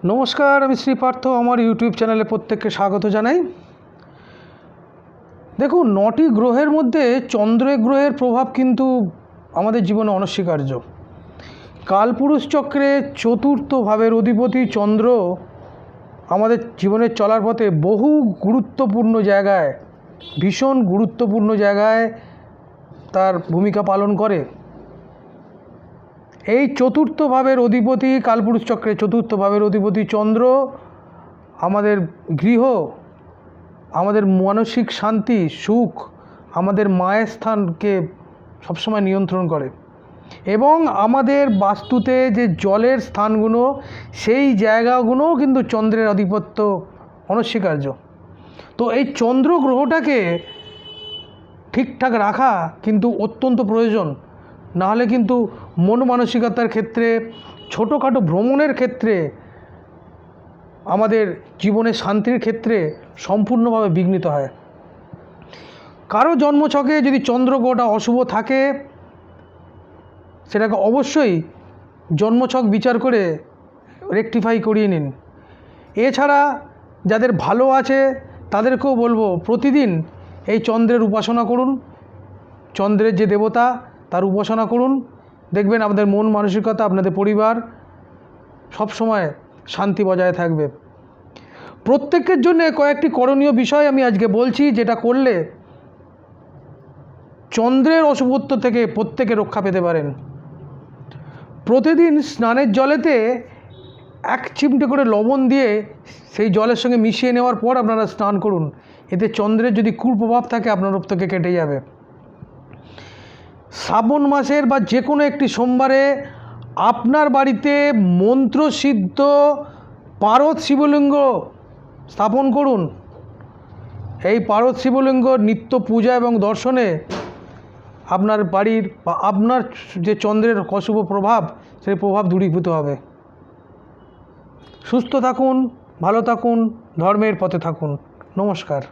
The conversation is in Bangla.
নমস্কার, আমি শ্রীপার্থ। আমার ইউটিউব চ্যানেলে প্রত্যেককে স্বাগত জানাই। দেখুন, 9টি গ্রহের মধ্যে চন্দ্র গ্রহের প্রভাব কিন্তু আমাদের জীবনে অনস্বীকার্য। কালপুরুষ চক্রে চতুর্থ ভাবের অধিপতি চন্দ্র আমাদের জীবনের চলার পথে বহু গুরুত্বপূর্ণ জায়গায়, ভীষণ গুরুত্বপূর্ণ জায়গায় তার ভূমিকা পালন করে। এই চতুর্থ ভাবের অধিপতি, কালপুরুষ চক্রে চতুর্থ ভাবের অধিপতি চন্দ্র আমাদের গৃহ, আমাদের মানসিক শান্তি, সুখ, আমাদের মায়ের স্থানকে সবসময় নিয়ন্ত্রণ করে এবং আমাদের বাস্তুতে যে জলের স্থানগুলো, সেই জায়গাগুলোও কিন্তু চন্দ্রের আধিপত্য অনস্বীকার্য। তো এই চন্দ্র গ্রহটাকে ঠিকঠাক রাখা কিন্তু অত্যন্ত প্রয়োজন। নাহলে কিন্তু মন মানসিকতার ক্ষেত্রে, ছোটোখাটো ভ্রমণের ক্ষেত্রে, আমাদের জীবনের শান্তির ক্ষেত্রে সম্পূর্ণভাবে বিঘ্নিত হয়। কারো জন্মছকে যদি চন্দ্রগ্রহটা অশুভ থাকে, সেটাকে অবশ্যই জন্মছক বিচার করে রেকটিফাই করিয়ে নিন। এছাড়া যাদের ভালো আছে তাদেরকেও বলবো, প্রতিদিন এই চন্দ্রের উপাসনা করুন, চন্দ্রের যে দেবতা তার উপাসনা করুন। দেখবেন আপনাদের মন মানসিকতা, আপনাদের পরিবার সবসময় শান্তি বজায় থাকবে। প্রত্যেকের জন্য কয়েকটি করণীয় বিষয় আমি আজকে বলছি, যেটা করলে চন্দ্রের অশুভত্ব থেকে প্রত্যেকে রক্ষা পেতে পারেন। প্রতিদিন স্নানের জলেতে 1 চিমটে করে লবণ দিয়ে সেই জলের সঙ্গে মিশিয়ে নেওয়ার পর আপনারা স্নান করুন। এতে চন্দ্রের যদি কুপ্রভাব থাকে আপনার থেকে কেটে যাবে। শ্রাবণ মাসের বা যে কোনো একটি সোমবারে আপনার বাড়িতে মন্ত্রসিদ্ধ পারদ শিবলিঙ্গ স্থাপন করুন। এই পারদ শিবলিঙ্গ নিত্য পূজা এবং দর্শনে আপনার বাড়ির বা আপনার যে চন্দ্রের অশুভ প্রভাব, সেই প্রভাব দূরীভূত হবে। সুস্থ থাকুন, ভালো থাকুন, ধর্মের পথে থাকুন। নমস্কার।